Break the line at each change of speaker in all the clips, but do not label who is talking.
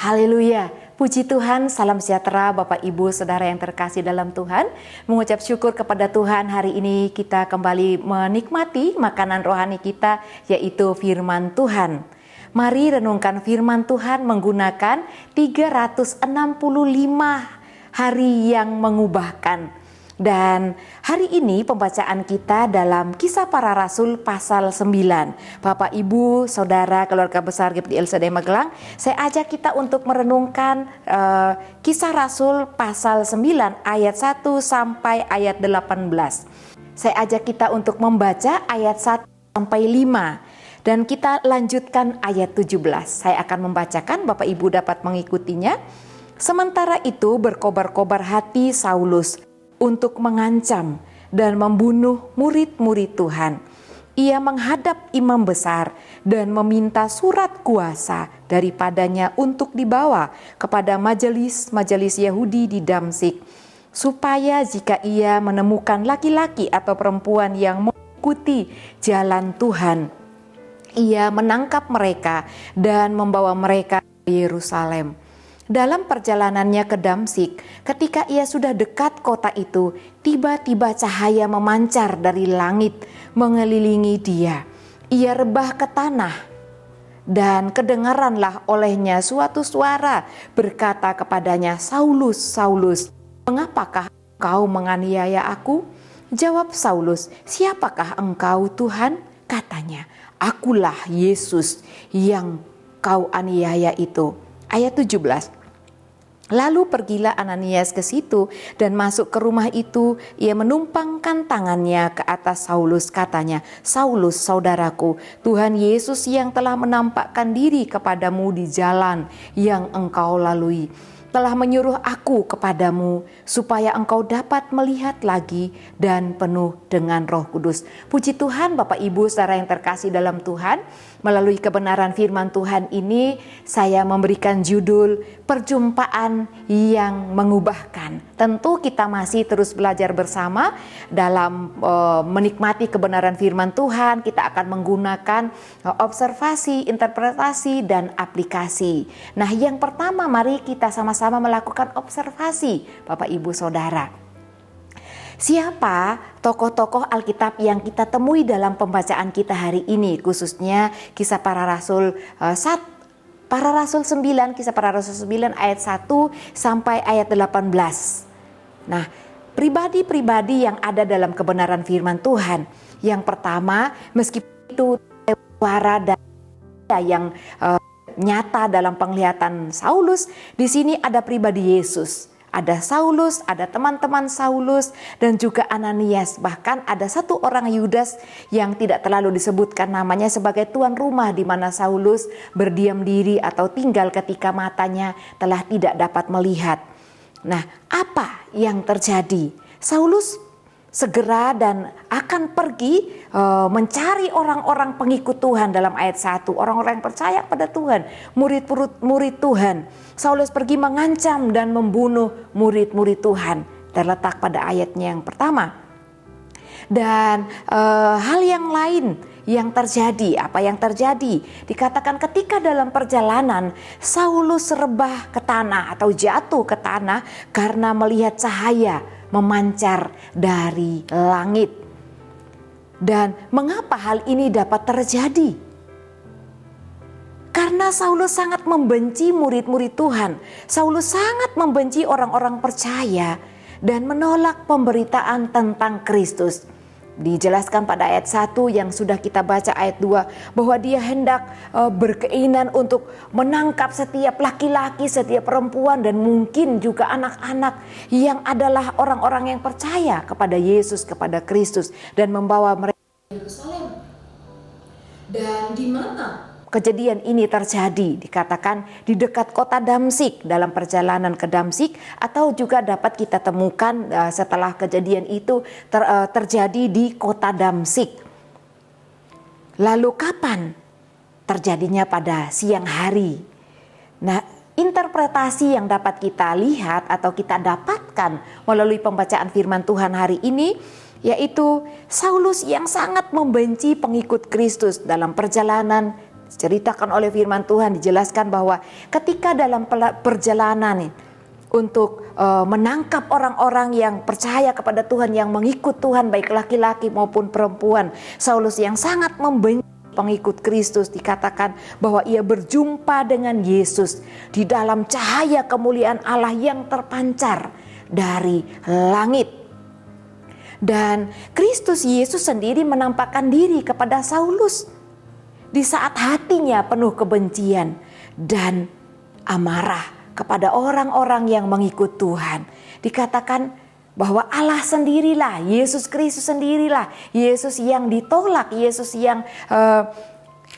Haleluya, puji Tuhan, salam sejahtera Bapak Ibu Saudara yang terkasih dalam Tuhan. Mengucap syukur kepada Tuhan, hari ini kita kembali menikmati makanan rohani kita, yaitu firman Tuhan. Mari renungkan firman Tuhan menggunakan 365 hari yang mengubahkan. Dan hari ini pembacaan kita dalam Kisah Para Rasul pasal 9. Bapak, Ibu, Saudara, keluarga besar GPI LCD Magelang, saya ajak kita untuk merenungkan Kisah Rasul pasal 9 ayat 1 sampai ayat 18. Saya ajak kita untuk membaca ayat 1 sampai 5. Dan kita lanjutkan ayat 17. Saya akan membacakan, Bapak Ibu dapat mengikutinya. Sementara itu berkobar-kobar hati Saulus untuk mengancam dan membunuh murid-murid Tuhan. Ia menghadap imam besar dan meminta surat kuasa daripadanya untuk dibawa kepada majelis Yahudi di Damsyik, supaya jika ia menemukan laki-laki atau perempuan yang mengikuti jalan Tuhan, ia menangkap mereka dan membawa mereka ke Yerusalem. Dalam perjalanannya ke Damsyik, ketika ia sudah dekat kota itu, tiba-tiba cahaya memancar dari langit mengelilingi dia. Ia rebah ke tanah, dan kedengaranlah olehnya suatu suara berkata kepadanya, "Saulus, Saulus, mengapakah engkau menganiaya aku?" Jawab Saulus, "Siapakah engkau, Tuhan?" Katanya, "Akulah Yesus yang kau aniaya itu." Ayat 17. Lalu pergilah Ananias ke situ dan masuk ke rumah itu. Ia menumpangkan tangannya ke atas Saulus, katanya, "Saulus, saudaraku, Tuhan Yesus yang telah menampakkan diri kepadamu di jalan yang engkau lalui, telah menyuruh aku kepadamu supaya engkau dapat melihat lagi dan penuh dengan Roh Kudus." Puji Tuhan, Bapak Ibu Saudara yang terkasih dalam Tuhan. Melalui kebenaran firman Tuhan ini, saya memberikan judul Perjumpaan yang Mengubahkan. Tentu kita masih terus belajar bersama dalam menikmati kebenaran firman Tuhan. Kita akan menggunakan observasi, interpretasi, dan aplikasi. Nah, yang pertama mari kita sama-sama melakukan observasi, Bapak Ibu Saudara. Siapa tokoh-tokoh Alkitab yang kita temui dalam pembacaan kita hari ini, khususnya Kisah Para Rasul 9, Kisah Para Rasul 9 ayat 1 sampai ayat 18. Nah, pribadi-pribadi yang ada dalam kebenaran firman Tuhan. Yang pertama, meskipun itu suara yang nyata dalam penglihatan Saulus, di sini ada pribadi Yesus. Ada Saulus, ada teman-teman Saulus, dan juga Ananias. Bahkan ada satu orang Yudas yang tidak terlalu disebutkan namanya sebagai tuan rumah di mana Saulus berdiam diri atau tinggal ketika matanya telah tidak dapat melihat. Nah, apa yang terjadi? Saulus segera dan akan pergi mencari orang-orang pengikut Tuhan dalam ayat 1. Orang-orang yang percaya pada Tuhan, murid-murid Tuhan. Saulus pergi mengancam dan membunuh murid-murid Tuhan. Terletak pada ayatnya yang pertama. Dan hal yang lain yang terjadi, apa yang terjadi? Dikatakan ketika dalam perjalanan Saulus rebah ke tanah atau jatuh ke tanah karena melihat cahaya memancar dari langit. Dan mengapa hal ini dapat terjadi? Karena Saulus sangat membenci murid-murid Tuhan. Saulus sangat membenci orang-orang percaya dan menolak pemberitaan tentang Kristus. Dijelaskan pada ayat 1 yang sudah kita baca ayat 2 bahwa dia hendak berkeinginan untuk menangkap setiap laki-laki, setiap perempuan, dan mungkin juga anak-anak yang adalah orang-orang yang percaya kepada Yesus, kepada Kristus, dan membawa mereka ke Yerusalem. Dan di mana kejadian ini terjadi? Dikatakan di dekat kota Damsyik, dalam perjalanan ke Damsyik, atau juga dapat kita temukan setelah kejadian itu terjadi di kota Damsyik. Lalu kapan? Terjadinya pada siang hari. Nah, interpretasi yang dapat kita lihat atau kita dapatkan melalui pembacaan firman Tuhan hari ini, yaitu Saulus yang sangat membenci pengikut Kristus dalam perjalanan diceritakan oleh firman Tuhan, dijelaskan bahwa ketika dalam perjalanan untuk menangkap orang-orang yang percaya kepada Tuhan, yang mengikut Tuhan, baik laki-laki maupun perempuan, Saulus yang sangat membenci pengikut Kristus, dikatakan bahwa ia berjumpa dengan Yesus di dalam cahaya kemuliaan Allah yang terpancar dari langit. Dan Kristus Yesus sendiri menampakkan diri kepada Saulus di saat hatinya penuh kebencian dan amarah kepada orang-orang yang mengikut Tuhan. Dikatakan bahwa Allah sendirilah, Yesus Kristus sendirilah, Yesus yang ditolak, Yesus yang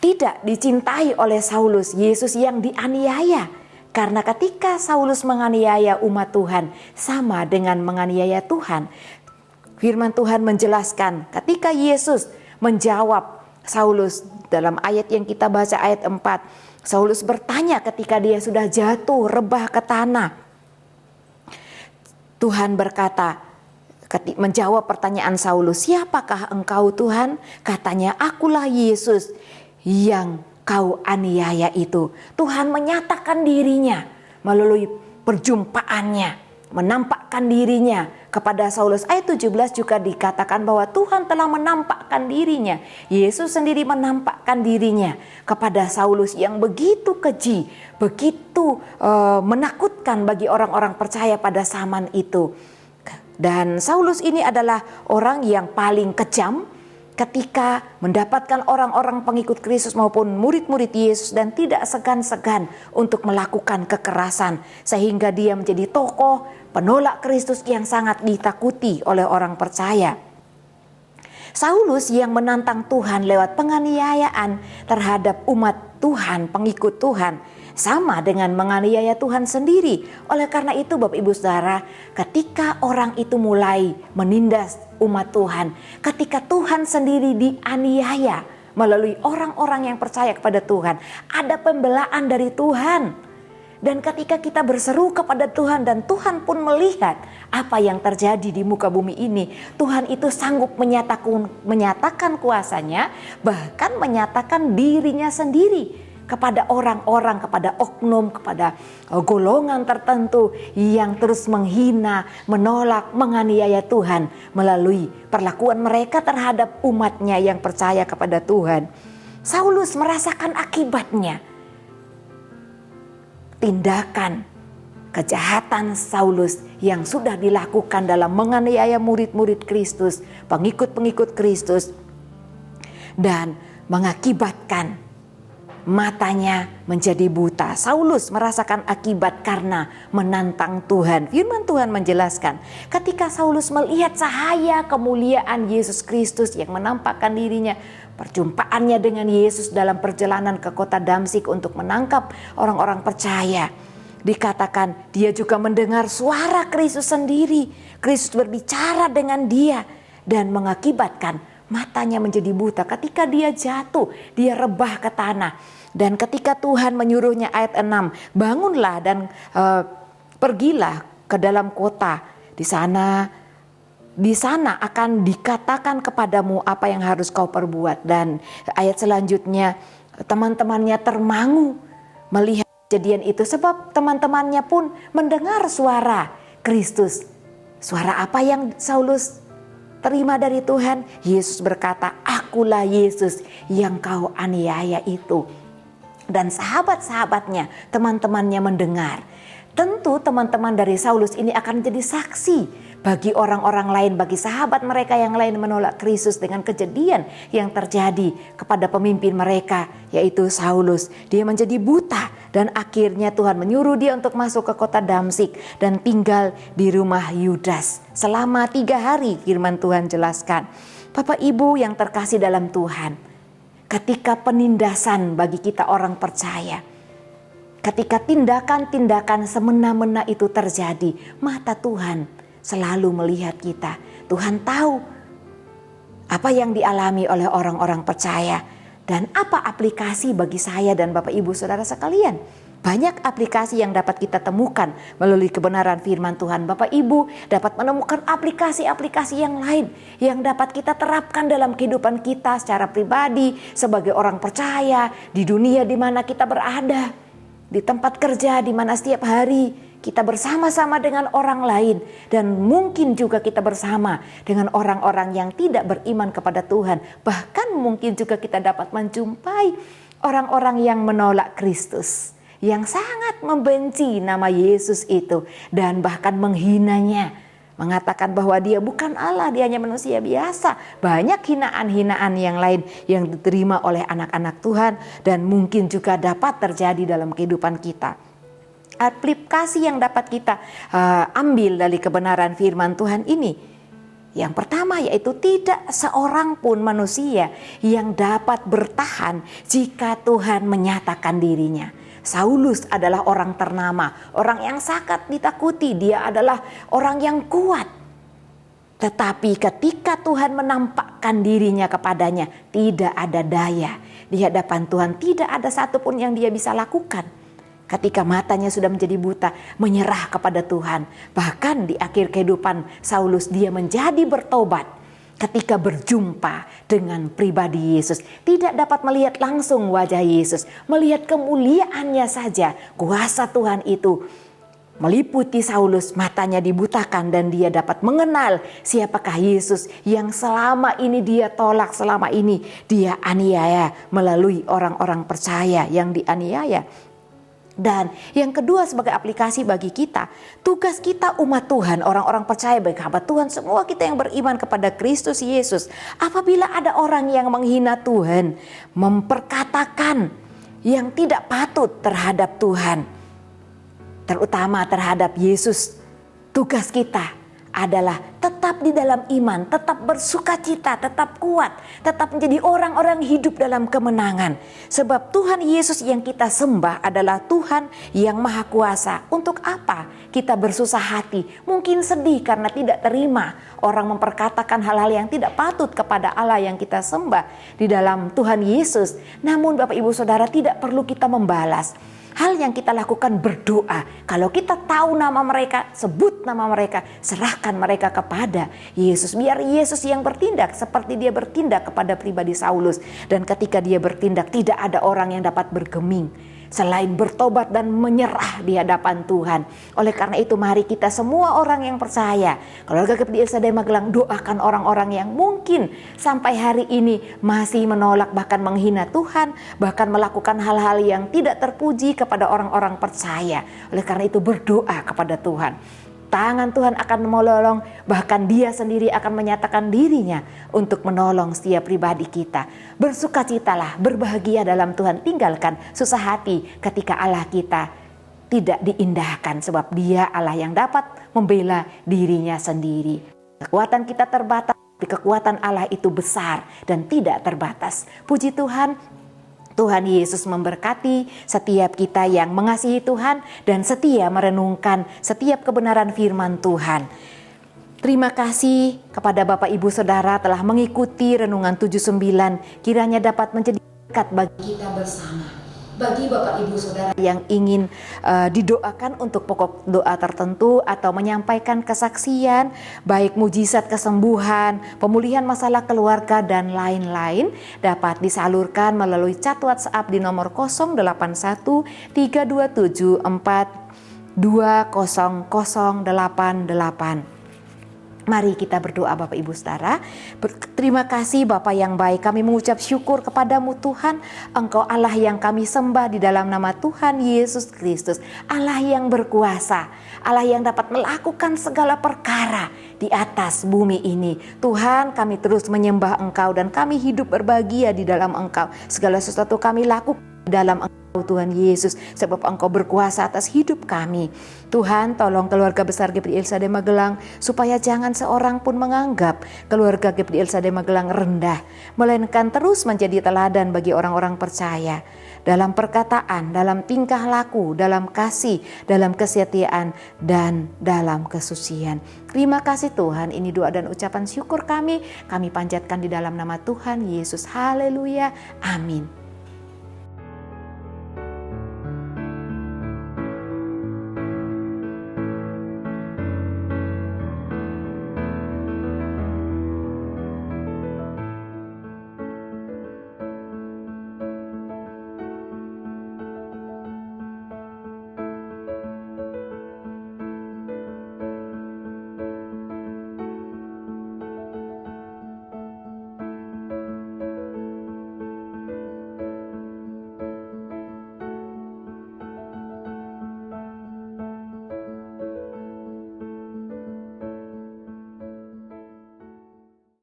tidak dicintai oleh Saulus, Yesus yang dianiaya. Karena ketika Saulus menganiaya umat Tuhan, sama dengan menganiaya Tuhan. Firman Tuhan menjelaskan ketika Yesus menjawab Saulus dalam ayat yang kita baca, ayat 4. Saulus bertanya ketika dia sudah jatuh rebah ke tanah. Tuhan berkata, menjawab pertanyaan Saulus, "Siapakah engkau Tuhan?" Katanya, "Akulah Yesus yang kau aniaya itu." Tuhan menyatakan dirinya melalui perjumpaannya, menampakkan dirinya kepada Saulus. Ayat 17 juga dikatakan bahwa Tuhan telah menampakkan dirinya. Yesus sendiri menampakkan dirinya kepada Saulus yang begitu keji, begitu menakutkan bagi orang-orang percaya pada zaman itu. Dan Saulus ini adalah orang yang paling kejam ketika mendapatkan orang-orang pengikut Kristus maupun murid-murid Yesus dan tidak segan-segan untuk melakukan kekerasan, sehingga dia menjadi tokoh penolak Kristus yang sangat ditakuti oleh orang percaya. Saulus yang menantang Tuhan lewat penganiayaan terhadap umat Tuhan, pengikut Tuhan, sama dengan menganiaya Tuhan sendiri. Oleh karena itu Bapak Ibu Saudara, ketika orang itu mulai menindas umat Tuhan, ketika Tuhan sendiri dianiaya melalui orang-orang yang percaya kepada Tuhan, ada pembelaan dari Tuhan. Dan ketika kita berseru kepada Tuhan dan Tuhan pun melihat apa yang terjadi di muka bumi ini, Tuhan itu sanggup menyatakan kuasanya, bahkan menyatakan dirinya sendiri kepada orang-orang, kepada oknum, kepada golongan tertentu yang terus menghina, menolak, menganiaya Tuhan melalui perlakuan mereka terhadap umatnya yang percaya kepada Tuhan. Saulus merasakan akibatnya. Tindakan kejahatan Saulus yang sudah dilakukan dalam menganiaya murid-murid Kristus, pengikut-pengikut Kristus, dan mengakibatkan matanya menjadi buta. Saulus merasakan akibat karena menantang Tuhan. Firman Tuhan menjelaskan, ketika Saulus melihat cahaya kemuliaan Yesus Kristus yang menampakkan dirinya, perjumpaannya dengan Yesus dalam perjalanan ke kota Damsyik untuk menangkap orang-orang percaya, dikatakan dia juga mendengar suara Kristus sendiri. Kristus berbicara dengan dia dan mengakibatkan matanya menjadi buta. Ketika dia jatuh, dia rebah ke tanah. Dan ketika Tuhan menyuruhnya, ayat 6, "Bangunlah dan pergilah ke dalam kota. Di sana akan dikatakan kepadamu apa yang harus kau perbuat." Dan ayat selanjutnya, teman-temannya termangu melihat kejadian itu, sebab teman-temannya pun mendengar suara Kristus. Suara apa yang Saulus terima dari Tuhan? Yesus berkata, "Akulah Yesus yang kau aniaya itu." Dan sahabat-sahabatnya, teman-temannya mendengar. Tentu teman-teman dari Saulus ini akan menjadi saksi bagi orang-orang lain, bagi sahabat mereka yang lain menolak Kristus dengan kejadian yang terjadi kepada pemimpin mereka, yaitu Saulus. Dia menjadi buta dan akhirnya Tuhan menyuruh dia untuk masuk ke kota Damsyik dan tinggal di rumah Yudas selama 3 hari. Firman Tuhan jelaskan. Bapak Ibu yang terkasih dalam Tuhan, ketika penindasan bagi kita orang percaya, ketika tindakan-tindakan semena-mena itu terjadi, mata Tuhan selalu melihat kita. Tuhan tahu apa yang dialami oleh orang-orang percaya dan apa aplikasi bagi saya dan Bapak Ibu Saudara sekalian. Banyak aplikasi yang dapat kita temukan melalui kebenaran firman Tuhan. Bapak Ibu dapat menemukan aplikasi-aplikasi yang lain yang dapat kita terapkan dalam kehidupan kita secara pribadi, sebagai orang percaya, di dunia di mana kita berada, di tempat kerja di mana setiap hari kita bersama-sama dengan orang lain, dan mungkin juga kita bersama dengan orang-orang yang tidak beriman kepada Tuhan. Bahkan mungkin juga kita dapat menjumpai orang-orang yang menolak Kristus, yang sangat membenci nama Yesus itu dan bahkan menghinanya, mengatakan bahwa dia bukan Allah, dia hanya manusia biasa. Banyak hinaan-hinaan yang lain yang diterima oleh anak-anak Tuhan dan mungkin juga dapat terjadi dalam kehidupan kita. Aplikasi yang dapat kita ambil dari kebenaran firman Tuhan ini, yang pertama yaitu tidak seorang pun manusia yang dapat bertahan jika Tuhan menyatakan dirinya. Saulus adalah orang ternama, orang yang sangat ditakuti, dia adalah orang yang kuat. Tetapi ketika Tuhan menampakkan dirinya kepadanya, tidak ada daya. Di hadapan Tuhan tidak ada satupun yang dia bisa lakukan. Ketika matanya sudah menjadi buta, menyerah kepada Tuhan. Bahkan di akhir kehidupan Saulus, dia menjadi bertobat. Ketika berjumpa dengan pribadi Yesus, tidak dapat melihat langsung wajah Yesus, melihat kemuliaannya saja. Kuasa Tuhan itu meliputi Saulus, matanya dibutakan dan dia dapat mengenal siapakah Yesus yang selama ini dia tolak, selama ini dia aniaya melalui orang-orang percaya yang dianiaya. Dan yang kedua, sebagai aplikasi bagi kita, tugas kita umat Tuhan, orang-orang percaya bagi hamba Tuhan, semua kita yang beriman kepada Kristus Yesus, apabila ada orang yang menghina Tuhan, memperkatakan yang tidak patut terhadap Tuhan, terutama terhadap Yesus, tugas kita adalah tetap di dalam iman, tetap bersukacita, tetap kuat, tetap menjadi orang-orang hidup dalam kemenangan. Sebab Tuhan Yesus yang kita sembah adalah Tuhan yang Maha Kuasa. Untuk apa kita bersusah hati? Mungkin sedih karena tidak terima orang memperkatakan hal-hal yang tidak patut kepada Allah yang kita sembah di dalam Tuhan Yesus. Namun Bapak Ibu Saudara, tidak perlu kita membalas. Hal yang kita lakukan berdoa. Kalau kita tahu nama mereka, sebut nama mereka, serahkan mereka kepada Yesus. Biar Yesus yang bertindak seperti dia bertindak kepada pribadi Saulus. Dan ketika dia bertindak, tidak ada orang yang dapat bergeming selain bertobat dan menyerah di hadapan Tuhan. Oleh karena itu, mari kita semua orang yang percaya, Keluarga GPI LCD Magelang, doakan orang-orang yang mungkin sampai hari ini masih menolak, bahkan menghina Tuhan, bahkan melakukan hal-hal yang tidak terpuji kepada orang-orang percaya. Oleh karena itu, berdoa kepada Tuhan. Tangan Tuhan akan menolong, bahkan dia sendiri akan menyatakan dirinya untuk menolong setiap pribadi kita. Bersukacitalah, berbahagia dalam Tuhan, tinggalkan susah hati ketika Allah kita tidak diindahkan, sebab dia Allah yang dapat membela dirinya sendiri. Kekuatan kita terbatas, tapi kekuatan Allah itu besar dan tidak terbatas. Puji Tuhan. Tuhan Yesus memberkati setiap kita yang mengasihi Tuhan dan setia merenungkan setiap kebenaran firman Tuhan. Terima kasih kepada Bapak Ibu Saudara telah mengikuti Renungan 79. Kiranya dapat menjadi berkat bagi kita bersama. Bagi Bapak Ibu Saudara yang ingin didoakan untuk pokok doa tertentu atau menyampaikan kesaksian, baik mujizat kesembuhan, pemulihan masalah keluarga dan lain-lain, dapat disalurkan melalui chat WhatsApp di nomor 081 327 4 20088. Mari kita berdoa Bapak Ibu Saudara. Terima kasih Bapa yang baik, kami mengucap syukur kepadamu Tuhan. Engkau Allah yang kami sembah di dalam nama Tuhan Yesus Kristus. Allah yang berkuasa, Allah yang dapat melakukan segala perkara di atas bumi ini. Tuhan, kami terus menyembah Engkau dan kami hidup berbahagia di dalam Engkau. Segala sesuatu kami lakukan di dalam Engkau Tuhan Yesus, sebab Engkau berkuasa atas hidup kami. Tuhan, tolong keluarga besar GPI LCD Magelang supaya jangan seorang pun menganggap keluarga GPI LCD Magelang rendah, melainkan terus menjadi teladan bagi orang-orang percaya dalam perkataan, dalam tingkah laku, dalam kasih, dalam kesetiaan, dan dalam kesucian. Terima kasih Tuhan, ini doa dan ucapan syukur kami panjatkan di dalam nama Tuhan Yesus. Haleluya, amin.